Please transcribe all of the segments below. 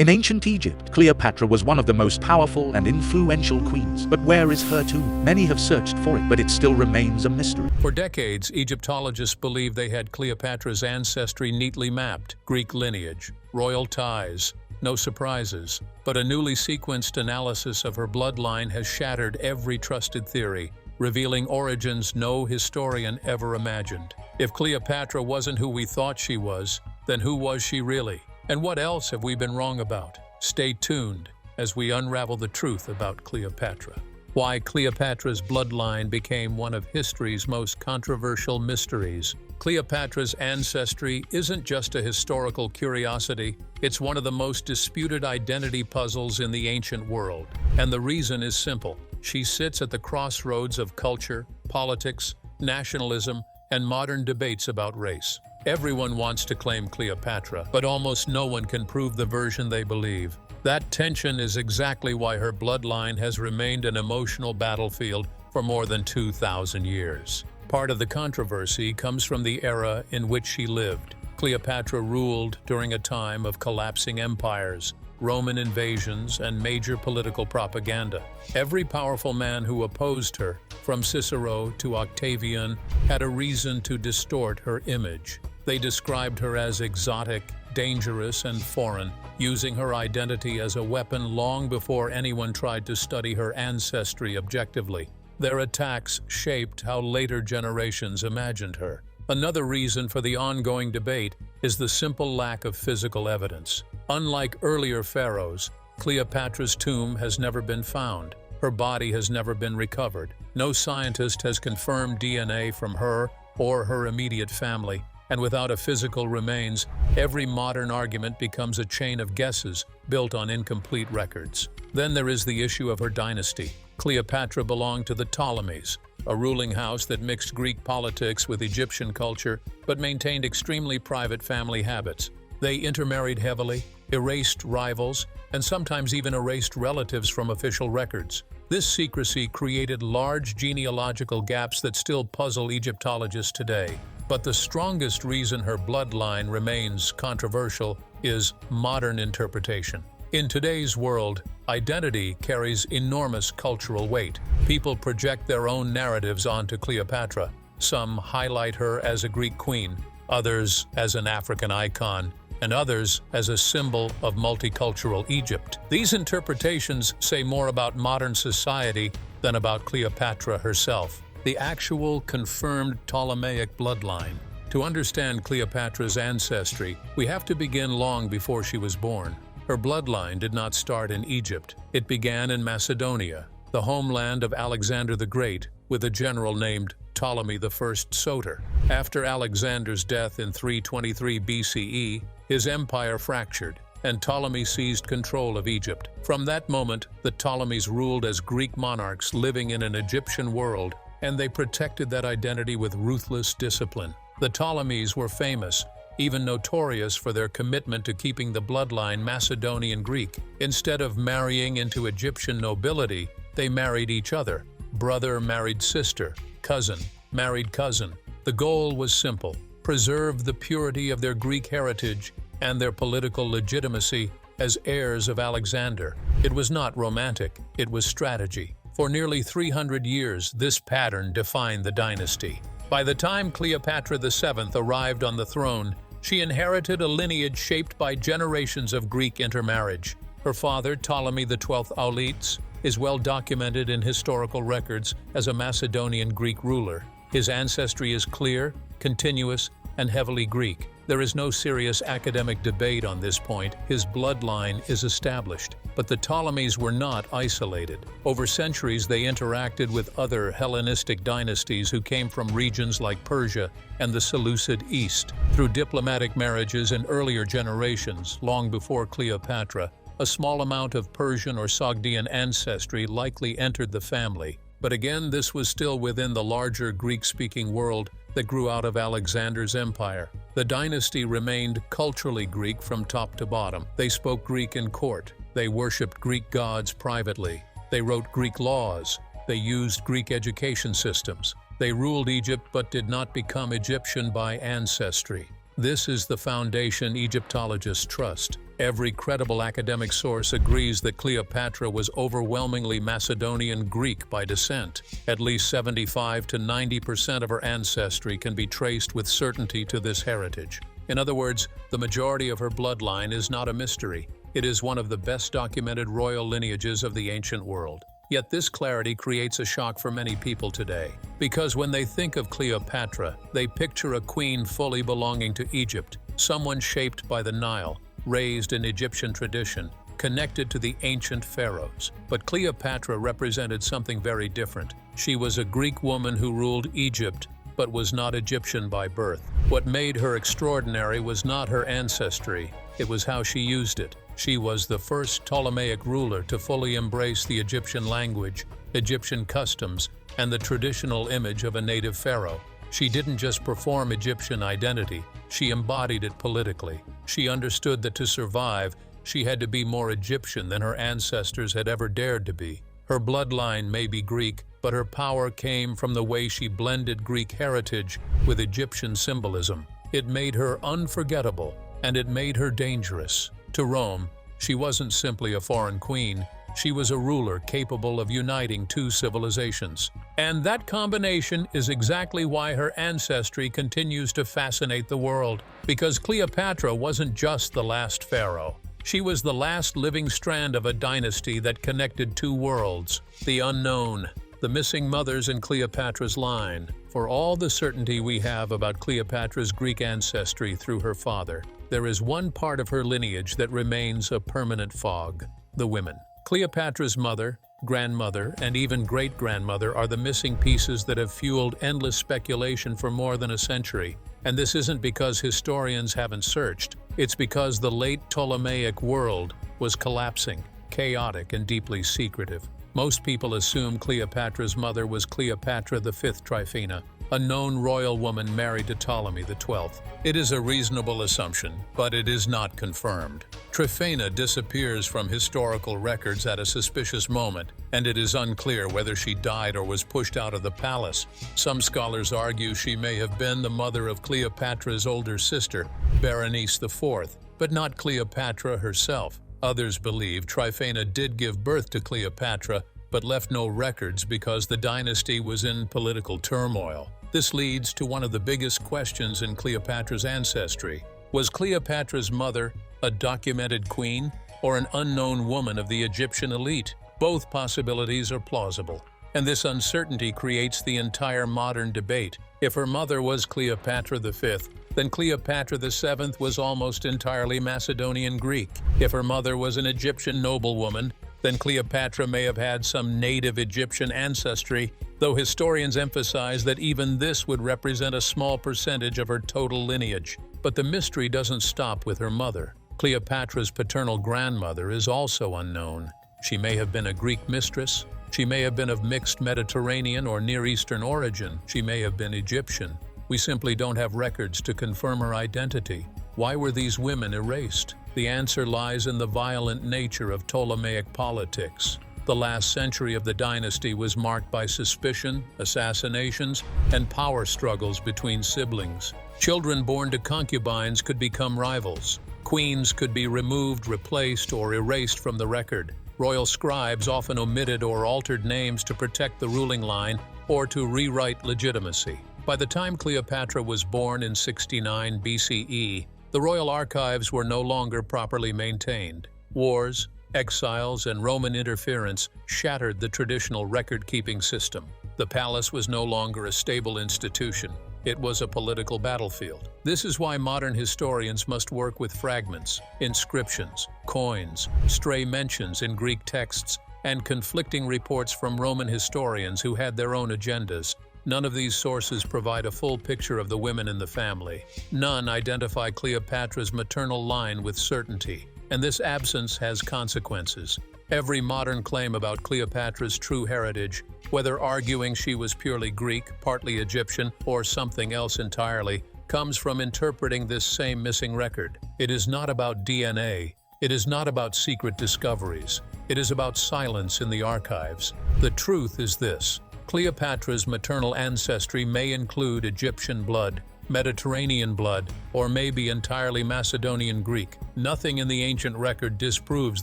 In ancient Egypt, Cleopatra was one of the most powerful and influential queens. But where is her tomb? Many have searched for it, but it still remains a mystery. For decades, Egyptologists believed they had Cleopatra's ancestry neatly mapped: Greek lineage, royal ties, no surprises. But a newly sequenced analysis of her bloodline has shattered every trusted theory, revealing origins no historian ever imagined. If Cleopatra wasn't who we thought she was, then who was she really? And what else have we been wrong about? Stay tuned as we unravel the truth about Cleopatra. Why Cleopatra's bloodline became one of history's most controversial mysteries. Cleopatra's ancestry isn't just a historical curiosity, it's one of the most disputed identity puzzles in the ancient world. And the reason is simple. She sits at the crossroads of culture, politics, nationalism, and modern debates about race. Everyone wants to claim Cleopatra, but almost no one can prove the version they believe. That tension is exactly why her bloodline has remained an emotional battlefield for more than 2,000 years. Part of the controversy comes from the era in which she lived. Cleopatra ruled during a time of collapsing empires, Roman invasions, and major political propaganda. Every powerful man who opposed her, from Cicero to Octavian, had a reason to distort her image. They described her as exotic, dangerous, and foreign, using her identity as a weapon long before anyone tried to study her ancestry objectively. Their attacks shaped how later generations imagined her. Another reason for the ongoing debate is the simple lack of physical evidence. Unlike earlier pharaohs, Cleopatra's tomb has never been found. Her body has never been recovered. No scientist has confirmed DNA from her or her immediate family. And without a physical remains, every modern argument becomes a chain of guesses built on incomplete records. Then there is the issue of her dynasty. Cleopatra belonged to the Ptolemies, a ruling house that mixed Greek politics with Egyptian culture, but maintained extremely private family habits. They intermarried heavily, erased rivals, and sometimes even erased relatives from official records. This secrecy created large genealogical gaps that still puzzle Egyptologists today. But the strongest reason her bloodline remains controversial is modern interpretation. In today's world, identity carries enormous cultural weight. People project their own narratives onto Cleopatra. Some highlight her as a Greek queen, others as an African icon, and others as a symbol of multicultural Egypt. These interpretations say more about modern society than about Cleopatra herself. The actual confirmed Ptolemaic bloodline. To understand Cleopatra's ancestry, we have to begin long before she was born. Her bloodline did not start in Egypt. It began in Macedonia, the homeland of Alexander the Great, with a general named Ptolemy I Soter. After Alexander's death in 323 BCE, his empire fractured, and Ptolemy seized control of Egypt. From that moment, the Ptolemies ruled as Greek monarchs living in an Egyptian world, and they protected that identity with ruthless discipline. The Ptolemies were famous, even notorious for their commitment to keeping the bloodline Macedonian Greek. Instead of marrying into Egyptian nobility, they married each other. Brother married sister, cousin married cousin. The goal was simple: preserve the purity of their Greek heritage and their political legitimacy as heirs of Alexander. It was not romantic, it was strategy. For nearly 300 years, this pattern defined the dynasty. By the time Cleopatra VII arrived on the throne, she inherited a lineage shaped by generations of Greek intermarriage. Her father, Ptolemy XII Auletes, is well documented in historical records as a Macedonian Greek ruler. His ancestry is clear, continuous, and heavily Greek. There is no serious academic debate on this point. His bloodline is established. But the Ptolemies were not isolated. Over centuries, they interacted with other Hellenistic dynasties who came from regions like Persia and the Seleucid East. Through diplomatic marriages in earlier generations, long before Cleopatra, a small amount of Persian or Sogdian ancestry likely entered the family. But again, this was still within the larger Greek-speaking world that grew out of Alexander's empire. The dynasty remained culturally Greek from top to bottom. They spoke Greek in court. They worshipped Greek gods privately. They wrote Greek laws. They used Greek education systems. They ruled Egypt but did not become Egyptian by ancestry. This is the foundation Egyptologists trust. Every credible academic source agrees that Cleopatra was overwhelmingly Macedonian Greek by descent. At least 75 to 90% of her ancestry can be traced with certainty to this heritage. In other words, the majority of her bloodline is not a mystery. It is one of the best documented royal lineages of the ancient world. Yet this clarity creates a shock for many people today, because when they think of Cleopatra, they picture a queen fully belonging to Egypt, someone shaped by the Nile, raised in Egyptian tradition, connected to the ancient pharaohs. But Cleopatra represented something very different. She was a Greek woman who ruled Egypt, but was not Egyptian by birth. What made her extraordinary was not her ancestry, it was how she used it. She was the first Ptolemaic ruler to fully embrace the Egyptian language, Egyptian customs, and the traditional image of a native pharaoh. She didn't just perform Egyptian identity, she embodied it politically. She understood that to survive, she had to be more Egyptian than her ancestors had ever dared to be. Her bloodline may be Greek, but her power came from the way she blended Greek heritage with Egyptian symbolism. It made her unforgettable, and it made her dangerous. To Rome, she wasn't simply a foreign queen, she was a ruler capable of uniting two civilizations. And that combination is exactly why her ancestry continues to fascinate the world. Because Cleopatra wasn't just the last pharaoh. She was the last living strand of a dynasty that connected two worlds, the unknown, the missing mothers in Cleopatra's line. For all the certainty we have about Cleopatra's Greek ancestry through her father, there is one part of her lineage that remains a permanent fog: the women. Cleopatra's mother, grandmother, and even great-grandmother are the missing pieces that have fueled endless speculation for more than a century. And this isn't because historians haven't searched, it's because the late Ptolemaic world was collapsing, chaotic, and deeply secretive. Most people assume Cleopatra's mother was Cleopatra V Tryphena, a known royal woman married to Ptolemy XII. It is a reasonable assumption, but it is not confirmed. Tryphena disappears from historical records at a suspicious moment, and it is unclear whether she died or was pushed out of the palace. Some scholars argue she may have been the mother of Cleopatra's older sister, Berenice IV, but not Cleopatra herself. Others believe Tryphena did give birth to Cleopatra, but left no records because the dynasty was in political turmoil. This leads to one of the biggest questions in Cleopatra's ancestry. Was Cleopatra's mother a documented queen or an unknown woman of the Egyptian elite? Both possibilities are plausible, and this uncertainty creates the entire modern debate. If her mother was Cleopatra V, then Cleopatra VII was almost entirely Macedonian Greek. If her mother was an Egyptian noblewoman, then Cleopatra may have had some native Egyptian ancestry, though historians emphasize that even this would represent a small percentage of her total lineage. But the mystery doesn't stop with her mother. Cleopatra's paternal grandmother is also unknown. She may have been a Greek mistress. She may have been of mixed Mediterranean or Near Eastern origin. She may have been Egyptian. We simply don't have records to confirm her identity. Why were these women erased? The answer lies in the violent nature of Ptolemaic politics. The last century of the dynasty was marked by suspicion, assassinations, and power struggles between siblings. Children born to concubines could become rivals. Queens could be removed, replaced, or erased from the record. Royal scribes often omitted or altered names to protect the ruling line or to rewrite legitimacy. By the time Cleopatra was born in 69 BCE, the royal archives were no longer properly maintained. Wars, exiles, and Roman interference shattered the traditional record-keeping system. The palace was no longer a stable institution. It was a political battlefield. This is why modern historians must work with fragments, inscriptions, coins, stray mentions in Greek texts, and conflicting reports from Roman historians who had their own agendas. None of these sources provide a full picture of the women in the family. None identify Cleopatra's maternal line with certainty, and this absence has consequences. Every modern claim about Cleopatra's true heritage, whether arguing she was purely Greek, partly Egyptian, or something else entirely, comes from interpreting this same missing record. It is not about DNA. It is not about secret discoveries. It is about silence in the archives. The truth is this: Cleopatra's maternal ancestry may include Egyptian blood, Mediterranean blood, or maybe entirely Macedonian Greek. Nothing in the ancient record disproves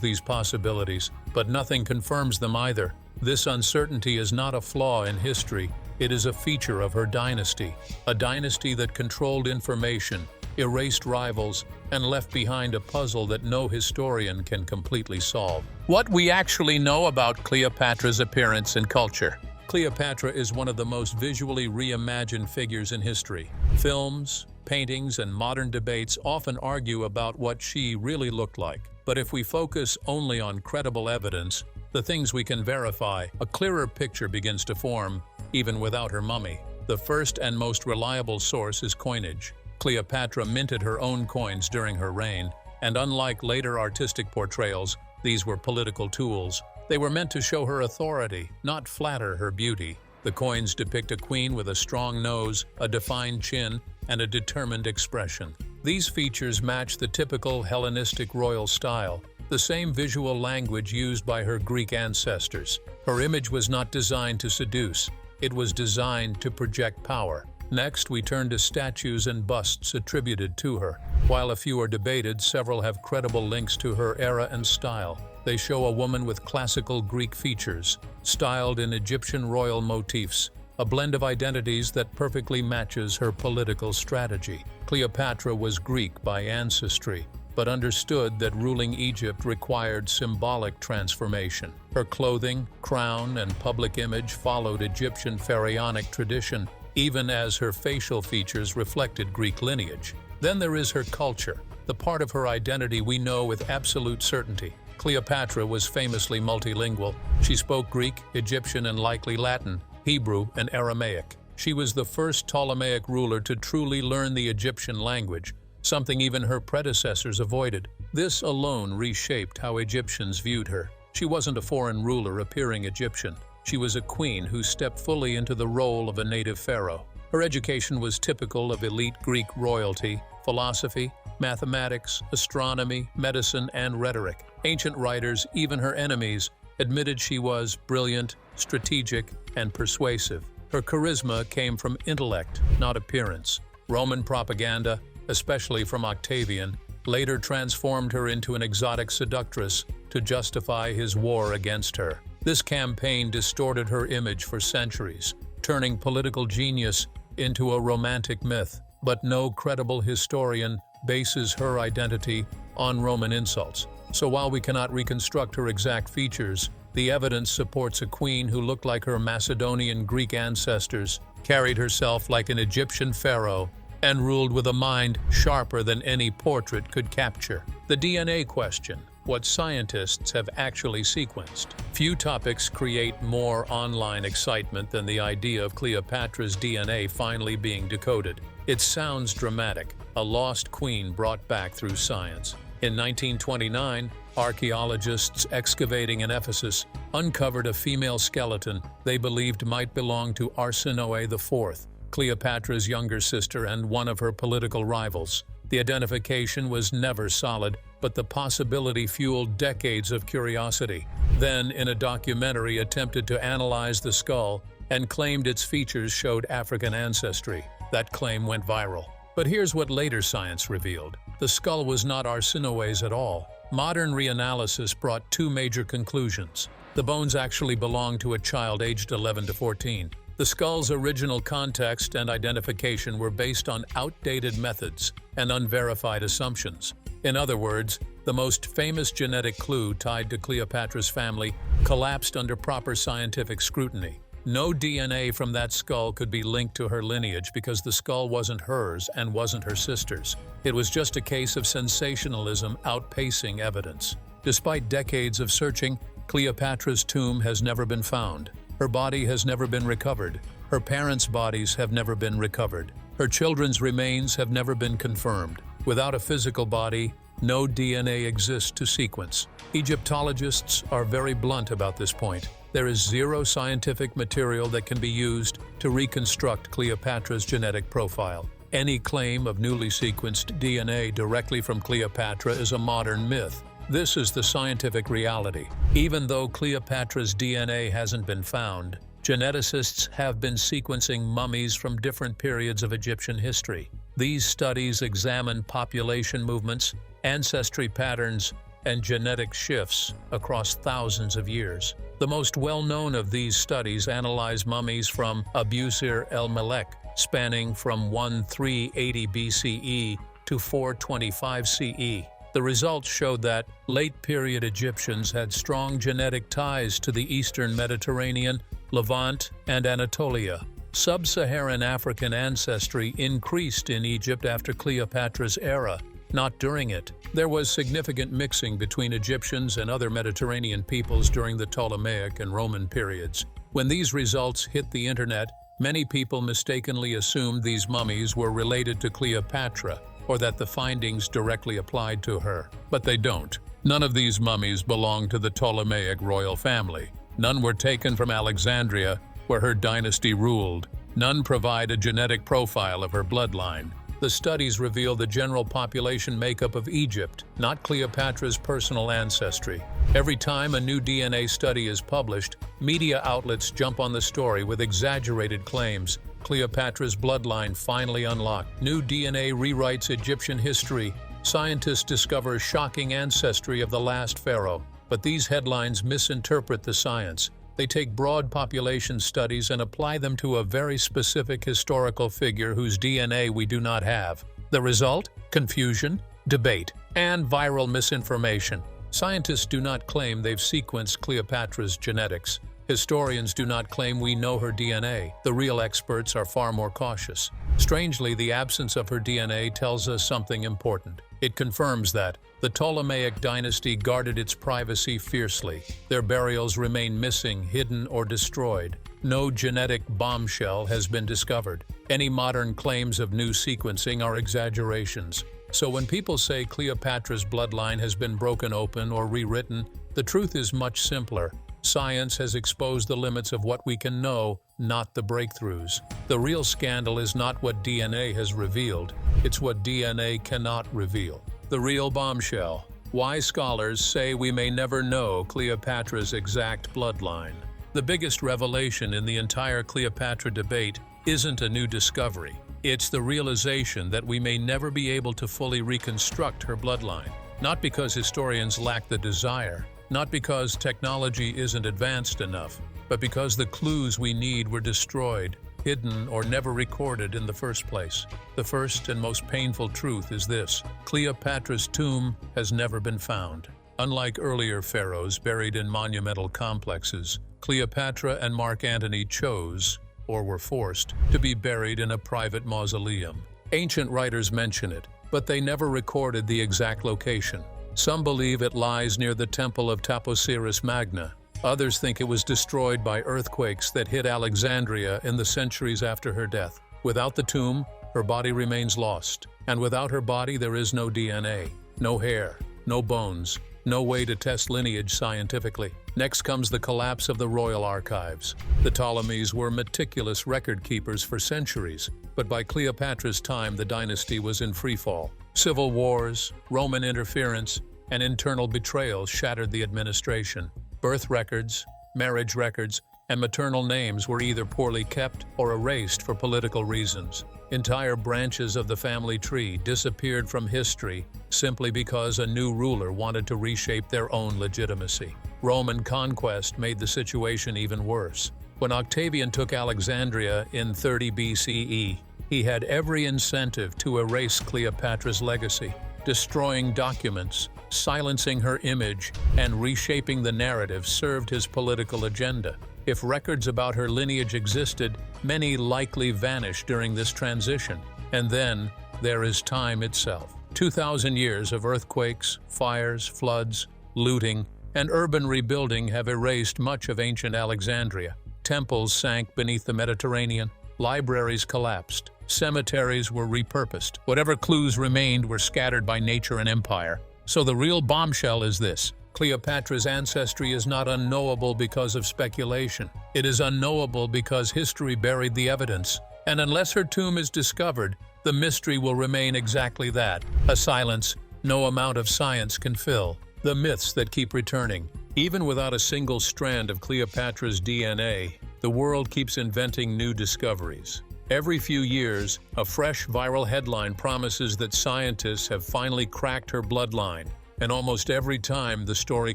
these possibilities, but nothing confirms them either. This uncertainty is not a flaw in history, it is a feature of her dynasty, a dynasty that controlled information, erased rivals, and left behind a puzzle that no historian can completely solve. What we actually know about Cleopatra's appearance and culture. Cleopatra is one of the most visually reimagined figures in history. Films, paintings, and modern debates often argue about what she really looked like. But if we focus only on credible evidence, the things we can verify, a clearer picture begins to form, even without her mummy. The first and most reliable source is coinage. Cleopatra minted her own coins during her reign, and unlike later artistic portrayals, these were political tools. They were meant to show her authority, not flatter her beauty. The coins depict a queen with a strong nose, a defined chin, and a determined expression. These features match the typical Hellenistic royal style, the same visual language used by her Greek ancestors. Her image was not designed to seduce, it was designed to project power. Next, we turn to statues and busts attributed to her. While a few are debated, several have credible links to her era and style. They show a woman with classical Greek features, styled in Egyptian royal motifs, a blend of identities that perfectly matches her political strategy. Cleopatra was Greek by ancestry, but understood that ruling Egypt required symbolic transformation. Her clothing, crown, and public image followed Egyptian pharaonic tradition, even as her facial features reflected Greek lineage. Then there is her culture, the part of her identity we know with absolute certainty. Cleopatra was famously multilingual. She spoke Greek, Egyptian, and likely Latin, Hebrew, and Aramaic. She was the first Ptolemaic ruler to truly learn the Egyptian language, something even her predecessors avoided. This alone reshaped how Egyptians viewed her. She wasn't a foreign ruler appearing Egyptian. She was a queen who stepped fully into the role of a native pharaoh. Her education was typical of elite Greek royalty: philosophy, mathematics, astronomy, medicine, and rhetoric. Ancient writers, even her enemies, admitted she was brilliant, strategic, and persuasive. Her charisma came from intellect, not appearance. Roman propaganda, especially from Octavian, later transformed her into an exotic seductress to justify his war against her. This campaign distorted her image for centuries, turning political genius into a romantic myth. But no credible historian bases her identity on Roman insults. So while we cannot reconstruct her exact features, the evidence supports a queen who looked like her Macedonian Greek ancestors, carried herself like an Egyptian pharaoh, and ruled with a mind sharper than any portrait could capture. The DNA question: what scientists have actually sequenced. Few topics create more online excitement than the idea of Cleopatra's DNA finally being decoded. It sounds dramatic, a lost queen brought back through science. In 1929, archaeologists excavating in Ephesus uncovered a female skeleton they believed might belong to Arsinoe IV, Cleopatra's younger sister and one of her political rivals. The identification was never solid, but the possibility fueled decades of curiosity. Then, in a documentary, attempted to analyze the skull and claimed its features showed African ancestry. That claim went viral. But here's what later science revealed. The skull was not Arsinoe's at all. Modern reanalysis brought two major conclusions. The bones actually belonged to a child aged 11 to 14. The skull's original context and identification were based on outdated methods and unverified assumptions. In other words, the most famous genetic clue tied to Cleopatra's family collapsed under proper scientific scrutiny. No DNA from that skull could be linked to her lineage because the skull wasn't hers and wasn't her sister's. It was just a case of sensationalism outpacing evidence. Despite decades of searching, Cleopatra's tomb has never been found. Her body has never been recovered. Her parents' bodies have never been recovered. Her children's remains have never been confirmed. Without a physical body, no DNA exists to sequence. Egyptologists are very blunt about this point. There is zero scientific material that can be used to reconstruct Cleopatra's genetic profile. Any claim of newly sequenced DNA directly from Cleopatra is a modern myth. This is the scientific reality. Even though Cleopatra's DNA hasn't been found, geneticists have been sequencing mummies from different periods of Egyptian history. These studies examine population movements, ancestry patterns, and genetic shifts across thousands of years. The most well-known of these studies analyze mummies from Abusir el-Melek, spanning from 1380 BCE to 425 CE. The results showed that late-period Egyptians had strong genetic ties to the Eastern Mediterranean, Levant, and Anatolia. Sub-Saharan African ancestry increased in Egypt after Cleopatra's era, not during it. There was significant mixing between Egyptians and other Mediterranean peoples during the Ptolemaic and Roman periods. When these results hit the internet, many people mistakenly assumed these mummies were related to Cleopatra, or that the findings directly applied to her. But they don't. None of these mummies belong to the Ptolemaic royal family. None were taken from Alexandria, where her dynasty ruled. None provide a genetic profile of her bloodline. The studies reveal the general population makeup of Egypt, not Cleopatra's personal ancestry. Every time a new DNA study is published, media outlets jump on the story with exaggerated claims. Cleopatra's bloodline finally unlocked. New DNA rewrites Egyptian history. Scientists discover shocking ancestry of the last pharaoh. But these headlines misinterpret the science. They take broad population studies and apply them to a very specific historical figure whose DNA we do not have. The result? Confusion, debate, and viral misinformation. Scientists do not claim they've sequenced Cleopatra's genetics. Historians do not claim we know her DNA. The real experts are far more cautious. Strangely, the absence of her DNA tells us something important. It confirms that the Ptolemaic dynasty guarded its privacy fiercely. Their burials remain missing, hidden, or destroyed. No genetic bombshell has been discovered. Any modern claims of new sequencing are exaggerations. So when people say Cleopatra's bloodline has been broken open or rewritten, the truth is much simpler. Science has exposed the limits of what we can know, not the breakthroughs. The real scandal is not what DNA has revealed, it's what DNA cannot reveal. The real bombshell. Why scholars say we may never know Cleopatra's exact bloodline. The biggest revelation in the entire Cleopatra debate isn't a new discovery. It's the realization that we may never be able to fully reconstruct her bloodline. Not because historians lack the desire, not because technology isn't advanced enough, but because the clues we need were destroyed, hidden, or never recorded in the first place. The first and most painful truth is this: Cleopatra's tomb has never been found. Unlike earlier pharaohs buried in monumental complexes, Cleopatra and Mark Antony chose, or were forced, to be buried in a private mausoleum. Ancient writers mention it, but they never recorded the exact location. Some believe it lies near the temple of Taposiris Magna. Others think it was destroyed by earthquakes that hit Alexandria in the centuries after her death. Without the tomb, her body remains lost. And without her body, there is no DNA, no hair, no bones, no way to test lineage scientifically. Next comes the collapse of the royal archives. The Ptolemies were meticulous record keepers for centuries, but by Cleopatra's time, the dynasty was in freefall. Civil wars, Roman interference, and internal betrayal shattered the administration. Birth records, marriage records, and maternal names were either poorly kept or erased for political reasons. Entire branches of the family tree disappeared from history simply because a new ruler wanted to reshape their own legitimacy. Roman conquest made the situation even worse. When Octavian took Alexandria in 30 BCE, he had every incentive to erase Cleopatra's legacy, destroying documents, silencing her image, and reshaping the narrative served his political agenda. If records about her lineage existed, many likely vanished during this transition. And then there is time itself. 2,000 years of earthquakes, fires, floods, looting, and urban rebuilding have erased much of ancient Alexandria. Temples sank beneath the Mediterranean, libraries collapsed, cemeteries were repurposed. Whatever clues remained were scattered by nature and empire. So the real bombshell is this: Cleopatra's ancestry is not unknowable because of speculation. It is unknowable because history buried the evidence. And unless her tomb is discovered, the mystery will remain exactly that: a silence no amount of science can fill. The myths that keep returning. Even without a single strand of Cleopatra's DNA, the world keeps inventing new discoveries. Every few years, a fresh viral headline promises that scientists have finally cracked her bloodline, and almost every time the story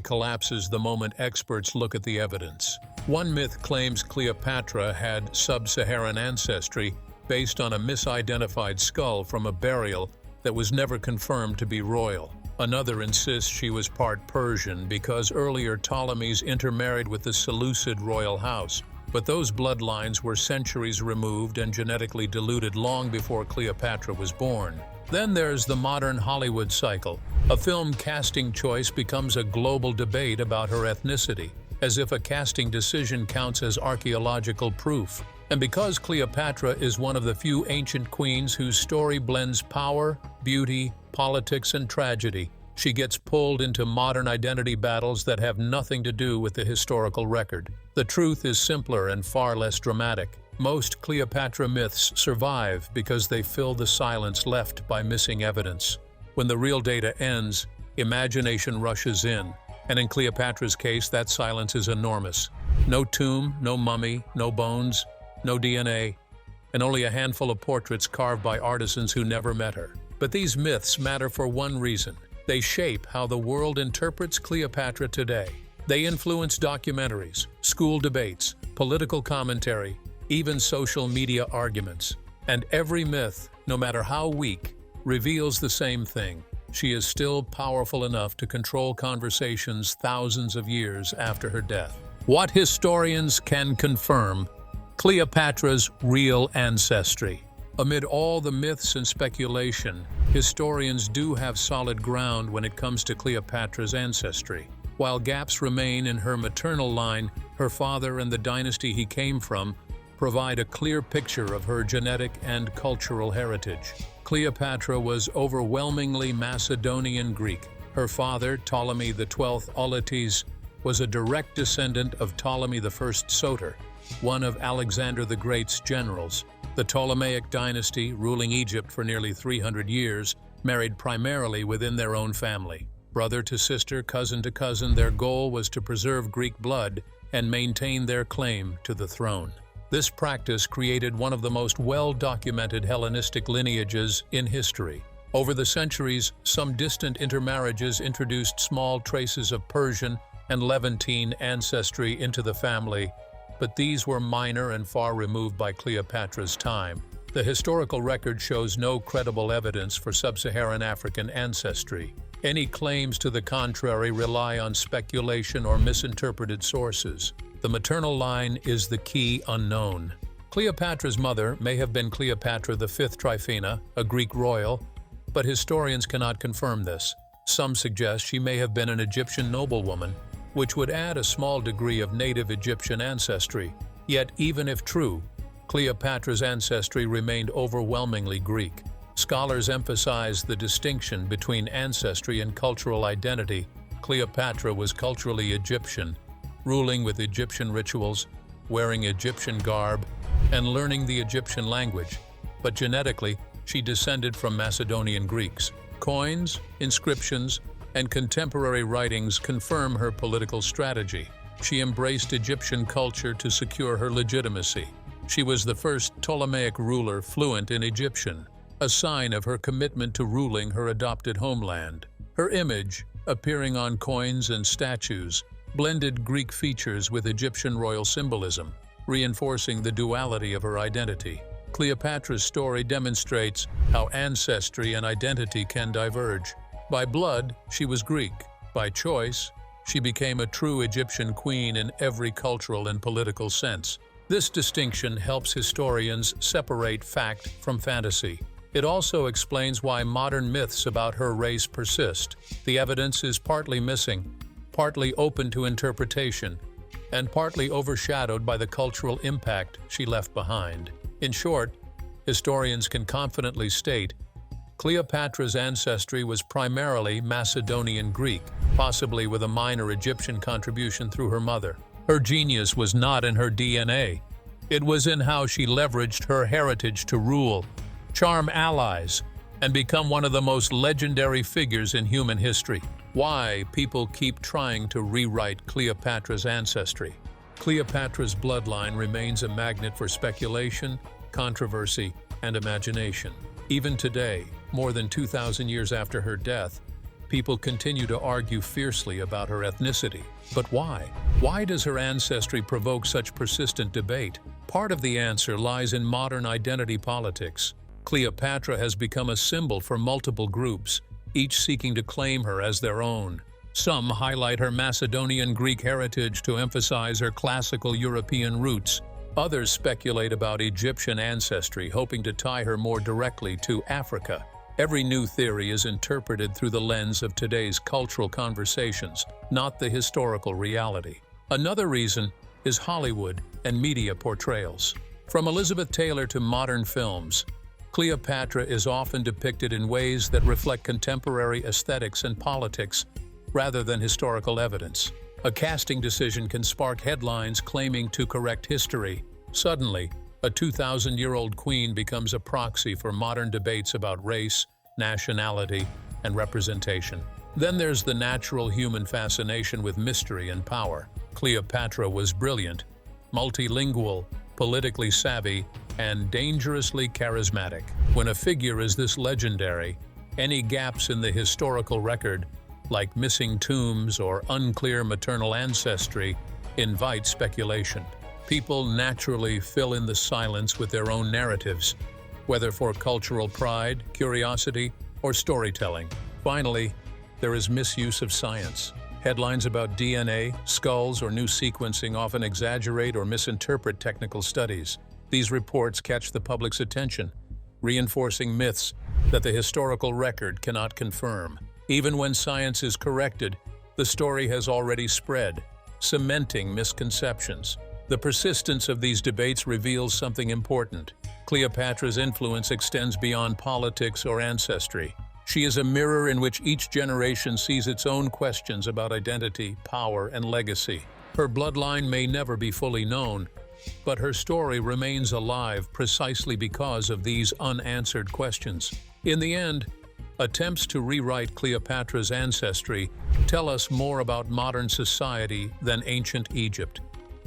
collapses the moment experts look at the evidence. One myth claims Cleopatra had sub-Saharan ancestry based on a misidentified skull from a burial that was never confirmed to be royal. Another insists she was part Persian because earlier Ptolemies intermarried with the Seleucid royal house. But those bloodlines were centuries removed and genetically diluted long before Cleopatra was born. Then there's the modern Hollywood cycle. A film casting choice becomes a global debate about her ethnicity, as if a casting decision counts as archaeological proof. And because Cleopatra is one of the few ancient queens whose story blends power, beauty, politics, and tragedy, she gets pulled into modern identity battles that have nothing to do with the historical record. The truth is simpler and far less dramatic. Most Cleopatra myths survive because they fill the silence left by missing evidence. When the real data ends, imagination rushes in, and in Cleopatra's case, that silence is enormous. No tomb, no mummy, no bones, no DNA, and only a handful of portraits carved by artisans who never met her. But these myths matter for one reason. They shape how the world interprets Cleopatra today. They influence documentaries, school debates, political commentary, even social media arguments. And every myth, no matter how weak, reveals the same thing. She is still powerful enough to control conversations thousands of years after her death. What historians can confirm: Cleopatra's real ancestry. Amid all the myths and speculation, historians do have solid ground when it comes to Cleopatra's ancestry. While gaps remain in her maternal line, her father and the dynasty he came from provide a clear picture of her genetic and cultural heritage. Cleopatra was overwhelmingly Macedonian Greek. Her father, Ptolemy XII Auletes, was a direct descendant of Ptolemy I Soter, one of Alexander the Great's generals. The Ptolemaic dynasty, ruling Egypt for nearly 300 years, married primarily within their own family. Brother to sister, cousin to cousin, their goal was to preserve Greek blood and maintain their claim to the throne. This practice created one of the most well-documented Hellenistic lineages in history. Over the centuries, some distant intermarriages introduced small traces of Persian and Levantine ancestry into the family, but these were minor and far removed by Cleopatra's time. The historical record shows no credible evidence for sub-Saharan African ancestry. Any claims to the contrary rely on speculation or misinterpreted sources. The maternal line is the key unknown. Cleopatra's mother may have been Cleopatra V Tryphena, a Greek royal, but historians cannot confirm this. Some suggest she may have been an Egyptian noblewoman, which would add a small degree of native Egyptian ancestry. Yet, even if true, Cleopatra's ancestry remained overwhelmingly Greek. Scholars emphasize the distinction between ancestry and cultural identity. Cleopatra was culturally Egyptian, ruling with Egyptian rituals, wearing Egyptian garb, and learning the Egyptian language. But genetically, she descended from Macedonian Greeks. Coins, inscriptions, and contemporary writings confirm her political strategy. She embraced Egyptian culture to secure her legitimacy. She was the first Ptolemaic ruler fluent in Egyptian, a sign of her commitment to ruling her adopted homeland. Her image, appearing on coins and statues, blended Greek features with Egyptian royal symbolism, reinforcing the duality of her identity. Cleopatra's story demonstrates how ancestry and identity can diverge. By blood, she was Greek. By choice, she became a true Egyptian queen in every cultural and political sense. This distinction helps historians separate fact from fantasy. It also explains why modern myths about her race persist. The evidence is partly missing, partly open to interpretation, and partly overshadowed by the cultural impact she left behind. In short, historians can confidently state Cleopatra's ancestry was primarily Macedonian Greek, possibly with a minor Egyptian contribution through her mother. Her genius was not in her DNA. It was in how she leveraged her heritage to rule, charm allies, and become one of the most legendary figures in human history. Why people keep trying to rewrite Cleopatra's ancestry. Cleopatra's bloodline remains a magnet for speculation, controversy, and imagination. Even today, more than 2,000 years after her death, people continue to argue fiercely about her ethnicity. But why? Why does her ancestry provoke such persistent debate? Part of the answer lies in modern identity politics. Cleopatra has become a symbol for multiple groups, each seeking to claim her as their own. Some highlight her Macedonian Greek heritage to emphasize her classical European roots. Others speculate about Egyptian ancestry, hoping to tie her more directly to Africa. Every new theory is interpreted through the lens of today's cultural conversations, not the historical reality. Another reason is Hollywood and media portrayals. From Elizabeth Taylor to modern films, Cleopatra is often depicted in ways that reflect contemporary aesthetics and politics rather than historical evidence. A casting decision can spark headlines claiming to correct history. Suddenly, a 2,000-year-old queen becomes a proxy for modern debates about race, nationality, and representation. Then there's the natural human fascination with mystery and power. Cleopatra was brilliant, multilingual, politically savvy, and dangerously charismatic. When a figure is this legendary, any gaps in the historical record, like missing tombs or unclear maternal ancestry, invite speculation. People naturally fill in the silence with their own narratives, whether for cultural pride, curiosity, or storytelling. Finally, there is misuse of science. Headlines about DNA, skulls, or new sequencing often exaggerate or misinterpret technical studies. These reports catch the public's attention, reinforcing myths that the historical record cannot confirm. Even when science is corrected, the story has already spread, cementing misconceptions. The persistence of these debates reveals something important. Cleopatra's influence extends beyond politics or ancestry. She is a mirror in which each generation sees its own questions about identity, power, and legacy. Her bloodline may never be fully known, but her story remains alive precisely because of these unanswered questions. In the end, attempts to rewrite Cleopatra's ancestry tell us more about modern society than ancient Egypt.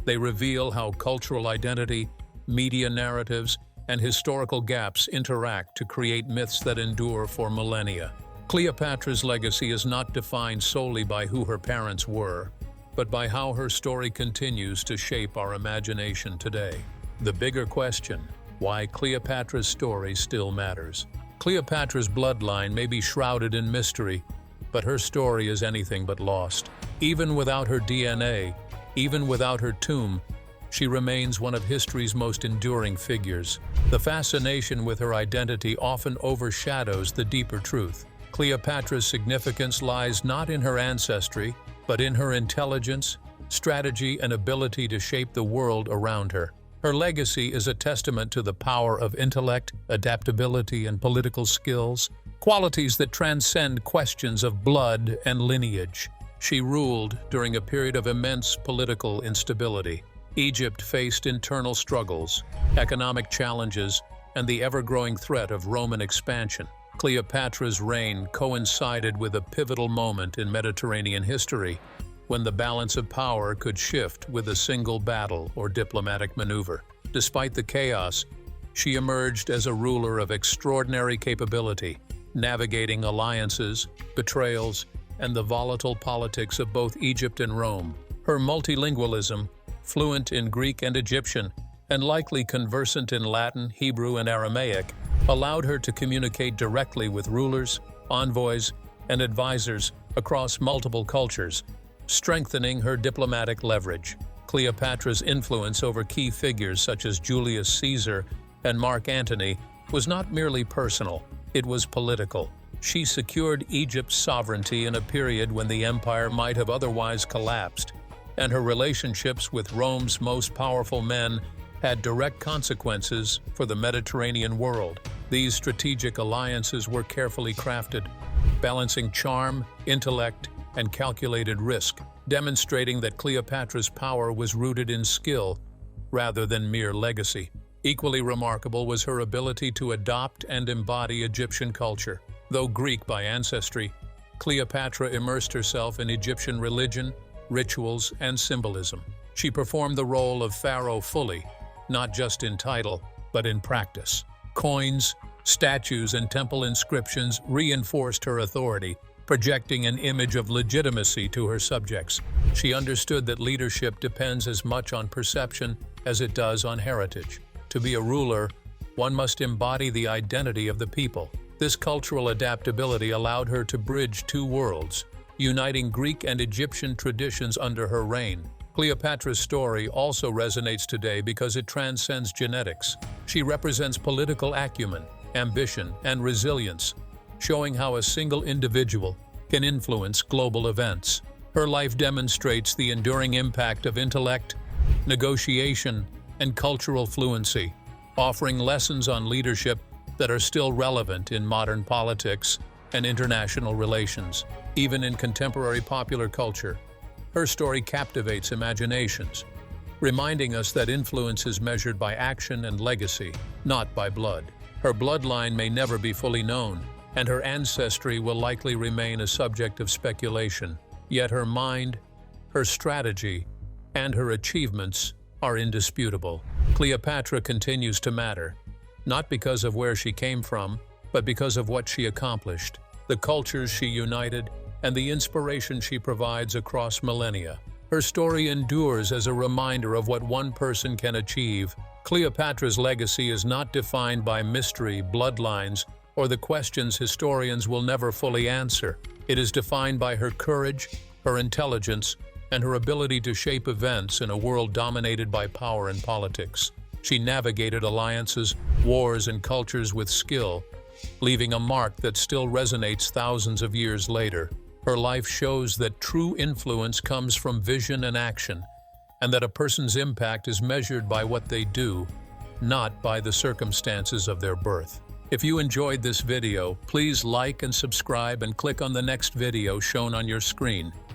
They reveal how cultural identity, media narratives, and historical gaps interact to create myths that endure for millennia. Cleopatra's legacy is not defined solely by who her parents were, but by how her story continues to shape our imagination today. The bigger question: why Cleopatra's story still matters. Cleopatra's bloodline may be shrouded in mystery, but her story is anything but lost. Even without her DNA, even without her tomb, she remains one of history's most enduring figures. The fascination with her identity often overshadows the deeper truth. Cleopatra's significance lies not in her ancestry, but in her intelligence, strategy, and ability to shape the world around her. Her legacy is a testament to the power of intellect, adaptability, and political skills, qualities that transcend questions of blood and lineage. She ruled during a period of immense political instability. Egypt faced internal struggles, economic challenges, and the ever-growing threat of Roman expansion. Cleopatra's reign coincided with a pivotal moment in Mediterranean history, when the balance of power could shift with a single battle or diplomatic maneuver. Despite the chaos, she emerged as a ruler of extraordinary capability, navigating alliances, betrayals, and the volatile politics of both Egypt and Rome. Her multilingualism, fluent in Greek and Egyptian, and likely conversant in Latin, Hebrew, and Aramaic, allowed her to communicate directly with rulers, envoys, and advisors across multiple cultures, strengthening her diplomatic leverage. Cleopatra's influence over key figures such as Julius Caesar and Mark Antony was not merely personal, it was political. She secured Egypt's sovereignty in a period when the empire might have otherwise collapsed, and her relationships with Rome's most powerful men had direct consequences for the Mediterranean world. These strategic alliances were carefully crafted, balancing charm, intellect, and calculated risk, demonstrating that Cleopatra's power was rooted in skill rather than mere legacy. Equally remarkable was her ability to adopt and embody Egyptian culture. Though Greek by ancestry, Cleopatra immersed herself in Egyptian religion, rituals, and symbolism. She performed the role of pharaoh fully, not just in title, but in practice. Coins, statues, and temple inscriptions reinforced her authority, projecting an image of legitimacy to her subjects. She understood that leadership depends as much on perception as it does on heritage. To be a ruler, one must embody the identity of the people. This cultural adaptability allowed her to bridge two worlds, uniting Greek and Egyptian traditions under her reign. Cleopatra's story also resonates today because it transcends genetics. She represents political acumen, ambition, and resilience, showing how a single individual can influence global events. Her life demonstrates the enduring impact of intellect, negotiation, and cultural fluency, offering lessons on leadership that are still relevant in modern politics and international relations. Even in contemporary popular culture, her story captivates imaginations, reminding us that influence is measured by action and legacy, not by blood. Her bloodline may never be fully known, and her ancestry will likely remain a subject of speculation. Yet her mind, her strategy, and her achievements are indisputable. Cleopatra continues to matter, not because of where she came from, but because of what she accomplished, the cultures she united, and the inspiration she provides across millennia. Her story endures as a reminder of what one person can achieve. Cleopatra's legacy is not defined by mystery, bloodlines, or the questions historians will never fully answer. It is defined by her courage, her intelligence, and her ability to shape events in a world dominated by power and politics. She navigated alliances, wars, and cultures with skill, leaving a mark that still resonates thousands of years later. Her life shows that true influence comes from vision and action, and that a person's impact is measured by what they do, not by the circumstances of their birth. If you enjoyed this video, please like and subscribe and click on the next video shown on your screen.